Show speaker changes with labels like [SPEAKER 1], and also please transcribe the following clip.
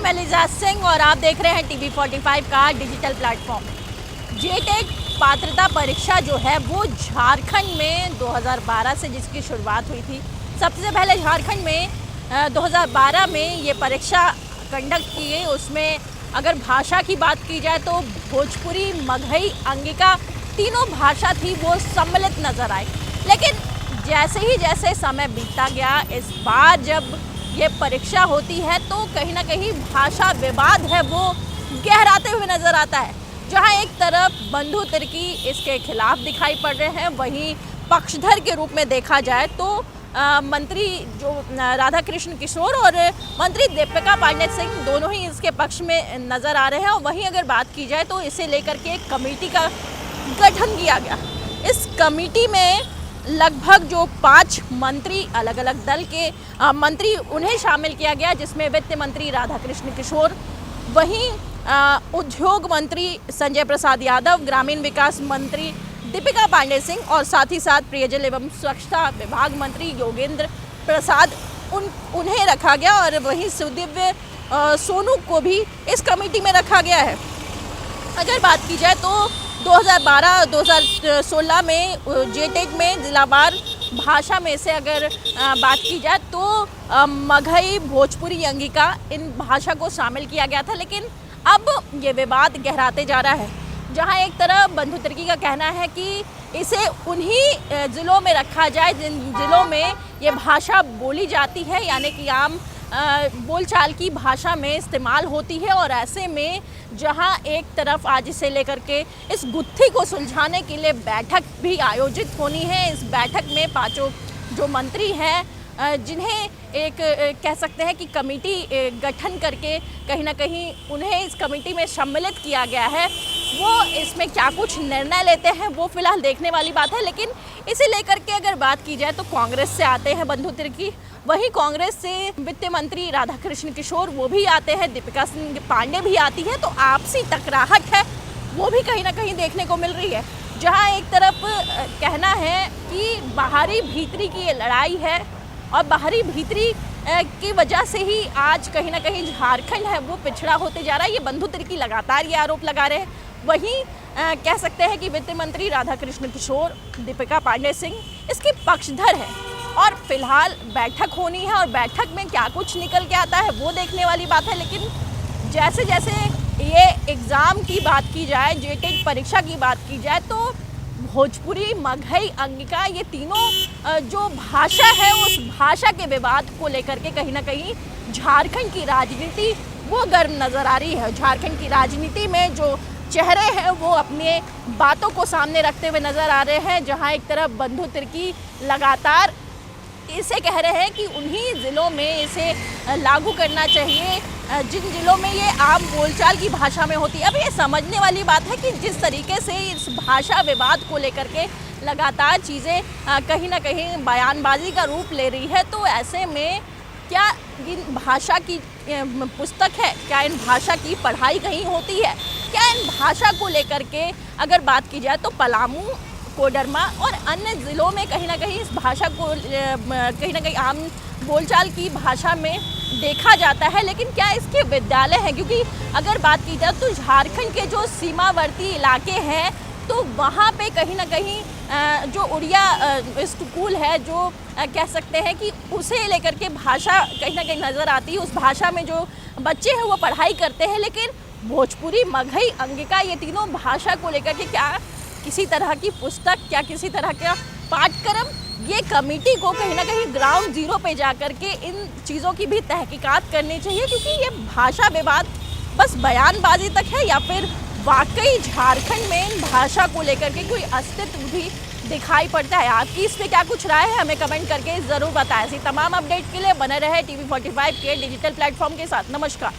[SPEAKER 1] मैं लिजाज सिंह और आप देख रहे हैं टीवी 45 का डिजिटल प्लेटफॉर्म। जेटेट पात्रता परीक्षा जो है वो झारखंड में 2012 से जिसकी शुरुआत हुई थी। सबसे पहले झारखंड में 2012 में ये परीक्षा कंडक्ट की गई। उसमें अगर भाषा की बात की जाए तो भोजपुरी, मगही, अंगिका तीनों भाषा थी वो सम्मिलित नज़र आई। लेकिन जैसे समय बीतता गया, इस बार जब ये परीक्षा होती है तो कहीं ना कहीं भाषा विवाद है वो गहराते हुए नज़र आता है। जहाँ एक तरफ बंधु तिर्की इसके खिलाफ दिखाई पड़ रहे हैं, वहीं पक्षधर के रूप में देखा जाए तो मंत्री जो राधा कृष्ण किशोर और मंत्री दीपिका पांडे सिंह दोनों ही इसके पक्ष में नज़र आ रहे हैं। और वहीं अगर बात की जाए तो इसे लेकर के एक कमेटी का गठन किया गया। इस कमेटी में लगभग जो 5 मंत्री, अलग अलग दल के मंत्री, उन्हें शामिल किया गया, जिसमें वित्त मंत्री राधा कृष्ण किशोर, वहीं उद्योग मंत्री संजय प्रसाद यादव, ग्रामीण विकास मंत्री दीपिका पांडे सिंह और साथ ही साथ पेयजल एवं स्वच्छता विभाग मंत्री योगेंद्र प्रसाद उन्हें रखा गया। और वहीं सुदिव्य सोनू को भी इस कमेटी में रखा गया है। अगर बात की जाए तो 2012-2016 में जेटेट में जिलावार भाषा में से अगर बात की जाए तो मगही, भोजपुरी, अंगिका इन भाषा को शामिल किया गया था। लेकिन अब ये विवाद गहराते जा रहा है। जहां एक तरफ बंधु तिर्की का कहना है कि इसे उन्हीं ज़िलों में रखा जाए जिन ज़िलों में ये भाषा बोली जाती है, यानी कि आम बोलचाल की भाषा में इस्तेमाल होती है। और ऐसे में जहां एक तरफ आज इसे लेकर के इस गुत्थी को सुलझाने के लिए बैठक भी आयोजित होनी है। इस बैठक में 5 जो मंत्री हैं, जिन्हें एक कह सकते हैं कि कमेटी गठन करके कहीं ना कहीं उन्हें इस कमेटी में सम्मिलित किया गया है, वो इसमें क्या कुछ निर्णय लेते हैं वो फिलहाल देखने वाली बात है। लेकिन इसे लेकर के अगर बात की जाए तो कांग्रेस से आते हैं बंधु तिर्की, वहीं कांग्रेस से वित्त मंत्री राधा कृष्ण किशोर वो भी आते हैं, दीपिका पांडे भी आती है। तो आपसी टकराहट है वो भी कहीं ना कहीं देखने को मिल रही है। जहां एक तरफ कहना है कि बाहरी भीतरी की ये लड़ाई है और बाहरी भीतरी की वजह से ही आज कहीं ना कहीं झारखंड है वो पिछड़ा होते जा रहा है। ये बंधु तिर्की लगातार ये आरोप लगा रहे हैं। वहीं कह सकते हैं कि वित्त मंत्री राधा कृष्ण किशोर, दीपिका पांडे सिंह इसके पक्षधर हैं। और फिलहाल बैठक होनी है और बैठक में क्या कुछ निकल के आता है वो देखने वाली बात है। लेकिन जैसे जैसे ये एग्ज़ाम की बात की जाए, जेटेट परीक्षा की बात की जाए, तो भोजपुरी, मगही, अंगिका ये तीनों जो भाषा है उस भाषा के विवाद को लेकर के कहीं ना कहीं झारखंड की राजनीति वो गर्म नज़र आ रही है। झारखंड की राजनीति में जो चेहरे हैं वो अपने बातों को सामने रखते हुए नज़र आ रहे हैं। जहां एक तरफ बंधु तिर्की लगातार इसे कह रहे हैं कि उन्हीं ज़िलों में इसे लागू करना चाहिए जिन ज़िलों में ये आम बोलचाल की भाषा में होती है। अब ये समझने वाली बात है कि जिस तरीके से इस भाषा विवाद को लेकर के लगातार चीज़ें कहीं ना कहीं बयानबाजी का रूप ले रही है, तो ऐसे में क्या इन भाषा की पुस्तक है, क्या इन भाषा की पढ़ाई कहीं होती है, क्या इन भाषा को लेकर के अगर बात की जाए तो पलामू, कोडरमा और अन्य ज़िलों में कहीं ना कहीं इस भाषा को कहीं ना कहीं आम बोलचाल की भाषा में देखा जाता है। लेकिन क्या इसके विद्यालय हैं? क्योंकि अगर बात की जाए तो झारखंड के जो सीमावर्ती इलाके हैं तो वहाँ पे कहीं ना कहीं जो उड़िया स्कूल है, जो कह सकते हैं कि उसे लेकर के भाषा कहीं ना कहीं नज़र आती है। उस भाषा में जो बच्चे हैं वो पढ़ाई करते हैं। लेकिन भोजपुरी, मगही, अंगिका ये तीनों भाषा को लेकर के क्या किसी तरह की पुस्तक, क्या किसी तरह का पाठ्यक्रम, ये कमेटी को कहीं ना कहीं ग्राउंड ज़ीरो पे जा कर के इन चीज़ों की भी तहकीकात करनी चाहिए। क्योंकि ये भाषा विवाद बस बयानबाजी तक है या फिर वाकई झारखंड में इन भाषा को लेकर के कोई अस्तित्व भी दिखाई पड़ता है। आपकी इस पर क्या कुछ राय है, हमें कमेंट करके ज़रूर बताएं। ऐसी तमाम अपडेट के लिए बने रहे टीवी 45 के डिजिटल प्लेटफॉर्म के साथ। नमस्कार।